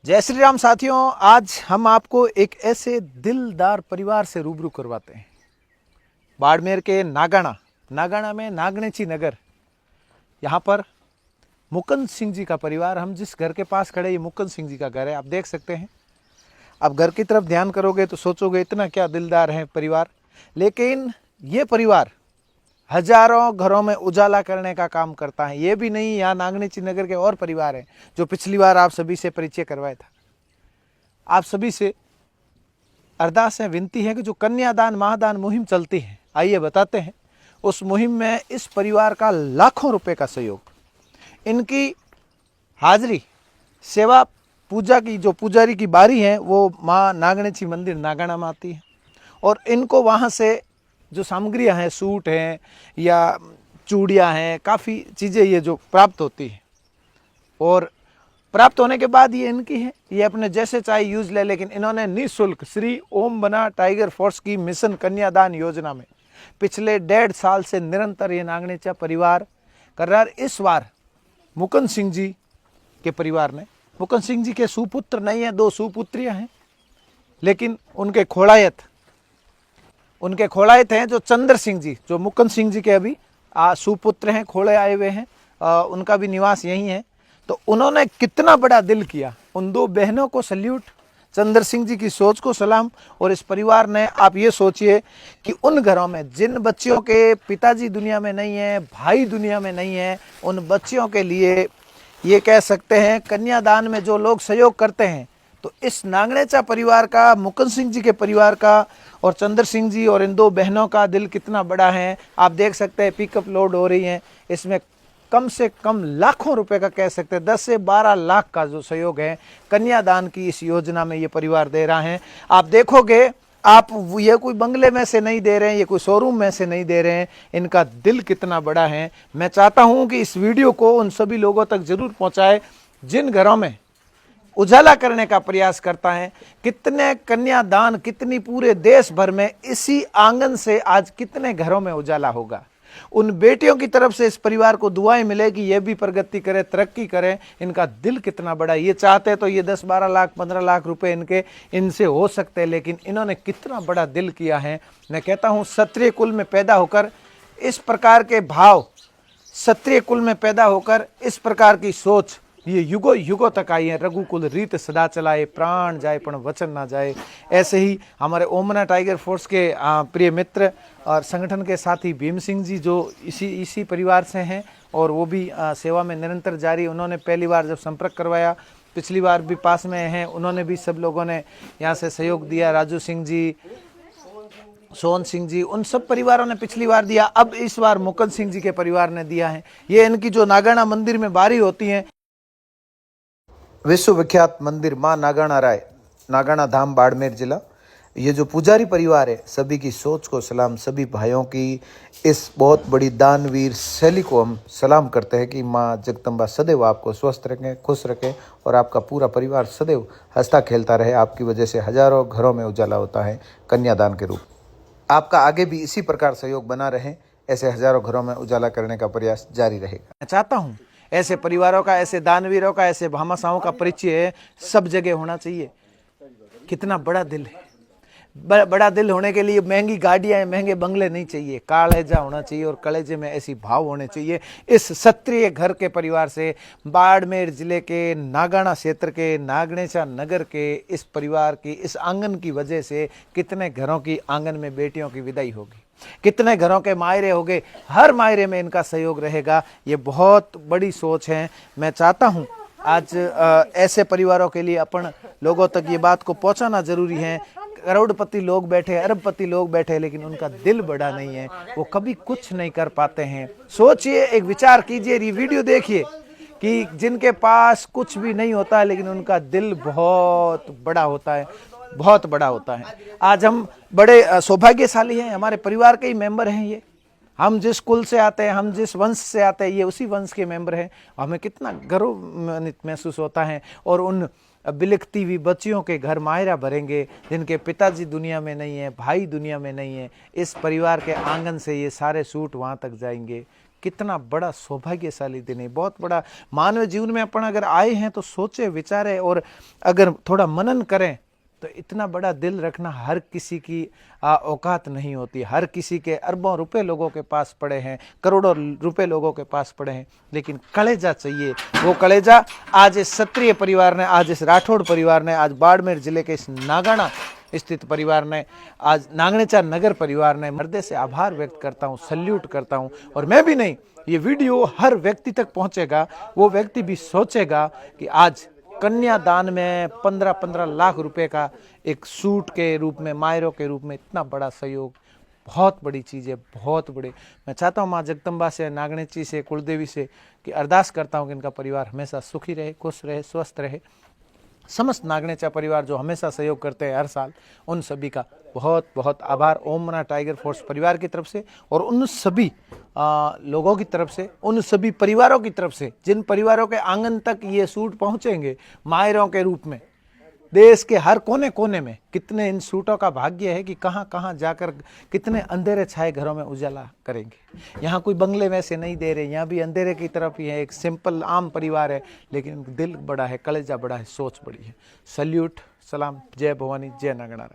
जय श्री राम साथियों, आज हम आपको एक ऐसे दिलदार परिवार से रूबरू करवाते हैं। बाड़मेर के नागाना में नागणेची नगर, यहाँ पर मुकुंद सिंह जी का परिवार। हम जिस घर के पास खड़े, ये मुकुंद सिंह जी का घर है। आप देख सकते हैं। अब घर की तरफ ध्यान करोगे तो सोचोगे इतना क्या दिलदार है परिवार, लेकिन ये परिवार हजारों घरों में उजाला करने का काम करता है। ये भी नहीं, यहाँ नागणेची नगर के और परिवार हैं जो पिछली बार आप सभी से परिचय करवाया था। आप सभी से अरदास है, विनती है कि जो कन्यादान महादान मुहिम चलती है, आइए बताते हैं उस मुहिम में इस परिवार का लाखों रुपए का सहयोग, इनकी हाजिरी, सेवा, पूजा की जो पुजारी की बारी है वो माँ नागणेची मंदिर नागाना में आती है और इनको वहाँ से जो सामग्रियाँ हैं, सूट हैं या चूड़ियाँ हैं, काफ़ी चीज़ें ये जो प्राप्त होती है और प्राप्त होने के बाद ये इनकी है, ये अपने जैसे चाहे यूज ले। लेकिन इन्होंने निःशुल्क श्री ओम बना टाइगर फोर्स की मिशन कन्यादान योजना में पिछले 1.5 साल से निरंतर ये नागणेचा परिवार कर रहा है। इस बार मुकुंद सिंह जी के परिवार ने, मुकुंद सिंह जी के सुपुत्र नहीं है, 2 सुपुत्रियां हैं, लेकिन उनके खोड़ायत हैं जो चंद्र सिंह जी, जो मुकुंद सिंह जी के अभी सुपुत्र हैं, खोड़े आए हुए हैं, उनका भी निवास यहीं है। तो उन्होंने कितना बड़ा दिल किया। उन 2 बहनों को सल्यूट, चंद्र सिंह जी की सोच को सलाम। और इस परिवार ने, आप ये सोचिए कि उन घरों में जिन बच्चियों के पिताजी दुनिया में नहीं है, भाई दुनिया में नहीं है, उन बच्चियों के लिए ये कह सकते हैं कन्यादान में जो लोग सहयोग करते हैं, तो इस नागणेचा परिवार का, मुकुंद सिंह जी के परिवार का और चंद्र सिंह जी और इन 2 बहनों का दिल कितना बड़ा है आप देख सकते हैं। पिकअप लोड हो रही हैं, इसमें कम से कम लाखों रुपए का, कह सकते हैं 10 से 12 लाख का जो सहयोग है कन्यादान की इस योजना में ये परिवार दे रहा है। आप देखोगे, आप ये कोई बंगले में से नहीं दे रहे हैं, ये कोई शोरूम में से नहीं दे रहे हैं, इनका दिल कितना बड़ा है। मैं चाहता हूं कि इस वीडियो को उन सभी लोगों तक जरूर पहुंचाए जिन घरों में उजाला करने का प्रयास करता है। कितने कन्यादान, कितनी पूरे देश भर में, इसी आंगन से आज कितने घरों में उजाला होगा। उन बेटियों की तरफ से इस परिवार को दुआएं मिले कि ये भी प्रगति करे, तरक्की करे। इनका दिल कितना बड़ा है। ये चाहते तो ये 10-12 लाख 15 लाख रुपए इनसे हो सकते हैं, लेकिन इन्होंने कितना बड़ा दिल किया है। मैं कहता हूं क्षत्रिय कुल में पैदा होकर इस प्रकार के भाव, क्षत्रिय कुल में पैदा होकर इस प्रकार की सोच, ये युगों युगों तक आई है। रघुकुल रीत सदा चलाए, प्राण जाए पण वचन ना जाए। ऐसे ही हमारे ओमना टाइगर फोर्स के प्रिय मित्र और संगठन के साथी भीम सिंह जी, जो इसी परिवार से हैं और वो भी सेवा में निरंतर जारी। उन्होंने पहली बार जब संपर्क करवाया, पिछली बार भी पास में हैं, उन्होंने भी, सब लोगों ने यहाँ से सहयोग दिया। राजू सिंह जी, सोहन सिंह जी, उन सब परिवारों ने पिछली बार दिया। अब इस बार मुकुंद सिंह जी के परिवार ने दिया है। ये इनकी जो नागाना मंदिर में बारी होती है, विश्वविख्यात मंदिर माँ नागाना राय, नागाना धाम, बाड़मेर जिला। ये जो पुजारी परिवार है, सभी की सोच को सलाम। सभी भाइयों की इस बहुत बड़ी दानवीर शैली को हम सलाम करते हैं कि माँ जगदम्बा सदैव आपको स्वस्थ रखें, खुश रखें और आपका पूरा परिवार सदैव हंसता खेलता रहे। आपकी वजह से हजारों घरों में उजाला होता है कन्यादान के रूप। आपका आगे भी इसी प्रकार सहयोग बना रहे, ऐसे हजारों घरों में उजाला करने का प्रयास जारी रहेगा। मैं चाहता हूँ ऐसे परिवारों का, ऐसे दानवीरों का, ऐसे भामाशाहों का परिचय सब जगह होना चाहिए। कितना बड़ा दिल है। बड़ा दिल होने के लिए महंगी गाड़ियां, महंगे बंगले नहीं चाहिए, कालेजा होना चाहिए और कलेजे में ऐसी भाव होने चाहिए। इस क्षत्रिय घर के परिवार से, बाड़मेर जिले के नागाना क्षेत्र के नागणेचा नगर के इस परिवार की, इस आंगन की वजह से कितने घरों की आंगन में बेटियों की विदाई होगी, कितने घरों के मायरे हो गए। हर मायरे में इनका सहयोग रहेगा। ये बहुत बड़ी सोच है। मैं चाहता हूं आज ऐसे परिवारों के लिए अपन लोगों तक ये बात को पहुंचाना जरूरी है। करोड़पति लोग बैठे, अरबपति लोग बैठे, लेकिन उनका दिल बड़ा नहीं है, वो कभी कुछ नहीं कर पाते हैं। सोचिए, एक विचार कीजिए, ये वीडियो देखिए कि जिनके पास कुछ भी नहीं होता है लेकिन उनका दिल बहुत बड़ा होता है, बहुत बड़ा होता है। आज हम बड़े सौभाग्यशाली हैं, हमारे परिवार के ही मेंबर हैं ये। हम जिस कुल से आते हैं, हम जिस वंश से आते हैं, ये उसी वंश के मेंबर हैं। हमें कितना गर्व महसूस होता है। और उन बिलखती हुई बच्चियों के घर मायरा भरेंगे जिनके पिताजी दुनिया में नहीं है, भाई दुनिया में नहीं है। इस परिवार के आंगन से ये सारे सूट वहाँ तक जाएंगे। कितना बड़ा सौभाग्यशाली दिन है, बहुत बड़ा मानव जीवन में अपन अगर आए हैं तो सोचे विचारे और अगर थोड़ा मनन करें तो इतना बड़ा दिल रखना हर किसी की औकात नहीं होती। हर किसी के अरबों रुपए लोगों के पास पड़े हैं, करोड़ों रुपए लोगों के पास पड़े हैं, लेकिन कलेजा चाहिए। वो कलेजा आज इस क्षत्रिय परिवार ने, आज इस राठौड़ परिवार ने, आज बाड़मेर जिले के इस नागाना स्थित परिवार ने, आज नागणेचा नगर परिवार ने, हृदय से आभार व्यक्त करता हूँ, सल्यूट करता हूँ। और मैं भी नहीं, ये वीडियो हर व्यक्ति तक पहुंचेगा, वो व्यक्ति भी सोचेगा कि आज कन्यादान में 15-15 लाख रुपए का एक सूट के रूप में, मायरों के रूप में इतना बड़ा सहयोग बहुत बड़ी चीज़ है, बहुत बड़ी। मैं चाहता हूँ माँ जगदम्बा से, नागणेची से, कुलदेवी से कि अरदास करता हूँ कि इनका परिवार हमेशा सुखी रहे, खुश रहे, स्वस्थ रहे। समस्त नागणेचा परिवार जो हमेशा सहयोग करते हैं हर साल, उन सभी का बहुत बहुत आभार ओम मना टाइगर फोर्स परिवार की तरफ से और उन सभी लोगों की तरफ से, उन सभी परिवारों की तरफ से जिन परिवारों के आंगन तक ये सूट पहुंचेंगे मायरों के रूप में। देश के हर कोने कोने में कितने इन सूटों का भाग्य है कि कहाँ कहाँ जाकर कितने अंधेरे छाए घरों में उजाला करेंगे। यहाँ कोई बंगले में से नहीं दे रहे, यहाँ भी अंधेरे की तरफ ही है, एक सिंपल आम परिवार है, लेकिन दिल बड़ा है, कलेजा बड़ा है, सोच बड़ी है। सल्यूट, सलाम, जय भवानी, जय नागणा।